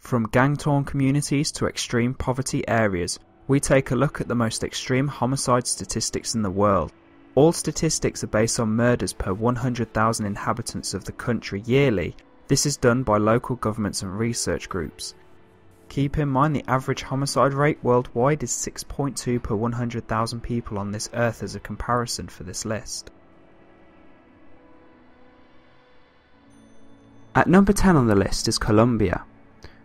From gang-torn communities to extreme poverty areas, we take a look at the most extreme homicide statistics in the world. All statistics are based on murders per 100,000 inhabitants of the country yearly. This is done by local governments and research groups. Keep in mind the average homicide rate worldwide is 6.2 per 100,000 people on this earth as a comparison for this list. At number 10 on the list is Colombia.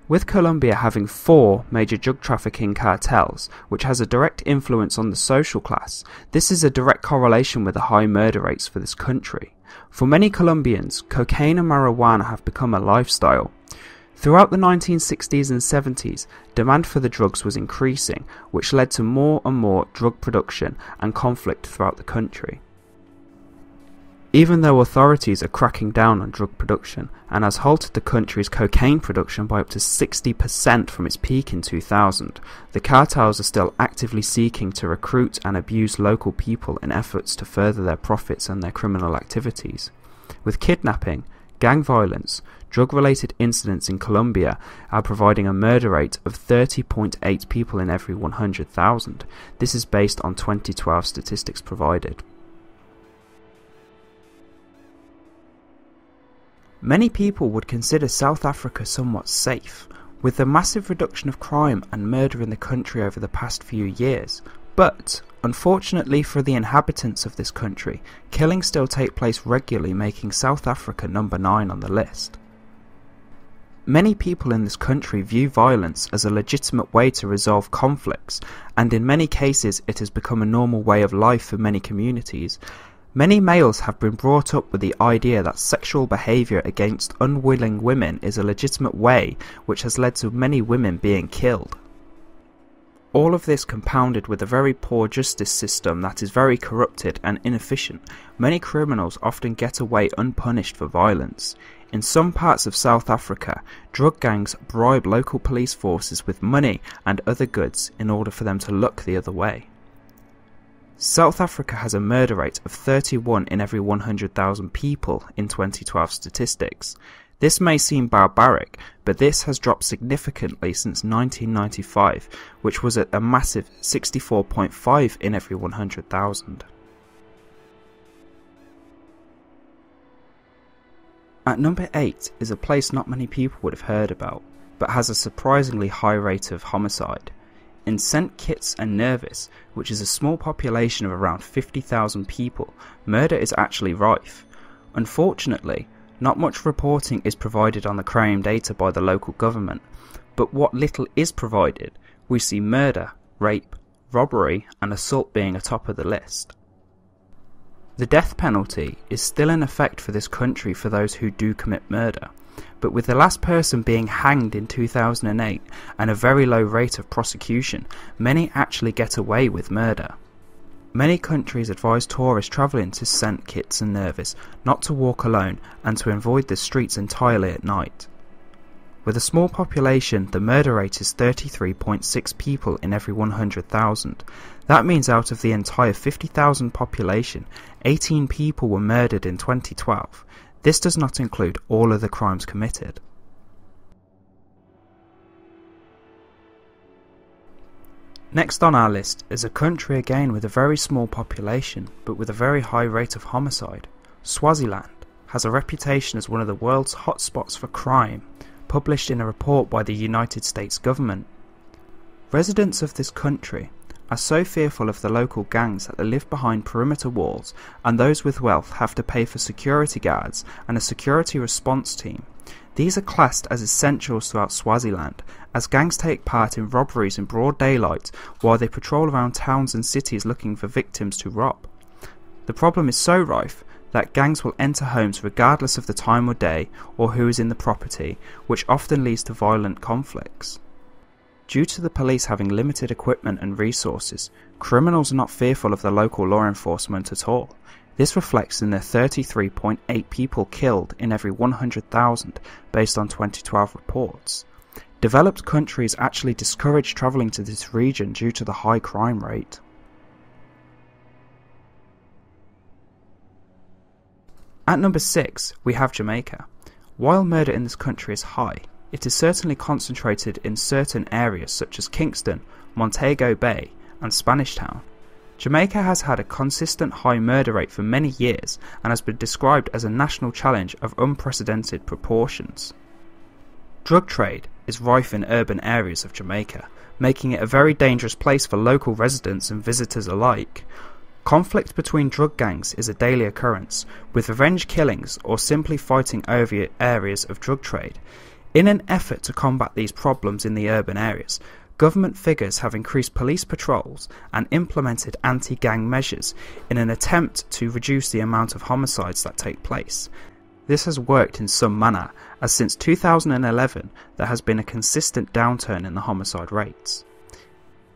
With Colombia having 4 major drug trafficking cartels, which has a direct influence on the social class, this is a direct correlation with the high murder rates for this country. For many Colombians, cocaine and marijuana have become a lifestyle. Throughout the 1960s and 70s, demand for the drugs was increasing, which led to more and more drug production and conflict throughout the country. Even though authorities are cracking down on drug production and has halted the country's cocaine production by up to 60% from its peak in 2000, the cartels are still actively seeking to recruit and abuse local people in efforts to further their profits and their criminal activities. With kidnapping, gang violence, drug-related incidents in Colombia are providing a murder rate of 30.8 people in every 100,000. This is based on 2012 statistics provided. Many people would consider South Africa somewhat safe, with the massive reduction of crime and murder in the country over the past few years. But, unfortunately for the inhabitants of this country, killings still take place regularly, making South Africa number 9 on the list. Many people in this country view violence as a legitimate way to resolve conflicts, and in many cases it has become a normal way of life for many communities. Many males have been brought up with the idea that sexual behaviour against unwilling women is a legitimate way, which has led to many women being killed. All of this compounded with a very poor justice system that is very corrupted and inefficient. Many criminals often get away unpunished for violence. In some parts of South Africa, drug gangs bribe local police forces with money and other goods in order for them to look the other way. South Africa has a murder rate of 31 in every 100,000 people in 2012 statistics. This may seem barbaric, but this has dropped significantly since 1995, which was at a massive 64.5 in every 100,000. At number 8 is a place not many people would have heard about, but has a surprisingly high rate of homicide. In St. Kitts and Nevis, which is a small population of around 50,000 people, murder is actually rife. Unfortunately, not much reporting is provided on the crime data by the local government, but what little is provided, we see murder, rape, robbery and assault being atop of the list. The death penalty is still in effect for this country for those who do commit murder, but with the last person being hanged in 2008 and a very low rate of prosecution, many actually get away with murder. Many countries advise tourists travelling to St. Kitts and Nevis not to walk alone and to avoid the streets entirely at night. With a small population, the murder rate is 33.6 people in every 100,000. That means out of the entire 50,000 population, 18 people were murdered in 2012. This does not include all other crimes committed. Next on our list is a country again with a very small population, but with a very high rate of homicide. Swaziland has a reputation as one of the world's hotspots for crime, published in a report by the United States government. Residents of this country are so fearful of the local gangs that they live behind perimeter walls, and those with wealth have to pay for security guards and a security response team. These are classed as essentials throughout Swaziland, as gangs take part in robberies in broad daylight while they patrol around towns and cities looking for victims to rob. The problem is so rife that gangs will enter homes regardless of the time of day or who is in the property, which often leads to violent conflicts. Due to the police having limited equipment and resources, criminals are not fearful of the local law enforcement at all. This reflects in the 33.8 people killed in every 100,000 based on 2012 reports. Developed countries actually discourage travelling to this region due to the high crime rate. At number 6, we have Jamaica. While murder in this country is high, it is certainly concentrated in certain areas such as Kingston, Montego Bay and Spanish Town. Jamaica has had a consistent high murder rate for many years and has been described as a national challenge of unprecedented proportions. Drug trade is rife in urban areas of Jamaica, making it a very dangerous place for local residents and visitors alike. Conflict between drug gangs is a daily occurrence, with revenge killings or simply fighting over areas of drug trade. In an effort to combat these problems in the urban areas, government figures have increased police patrols and implemented anti-gang measures in an attempt to reduce the amount of homicides that take place. This has worked in some manner, as since 2011 there has been a consistent downturn in the homicide rates.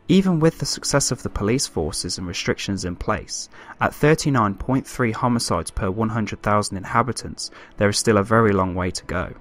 Even with the success of the police forces and restrictions in place, at 39.3 homicides per 100,000 inhabitants, there is still a very long way to go.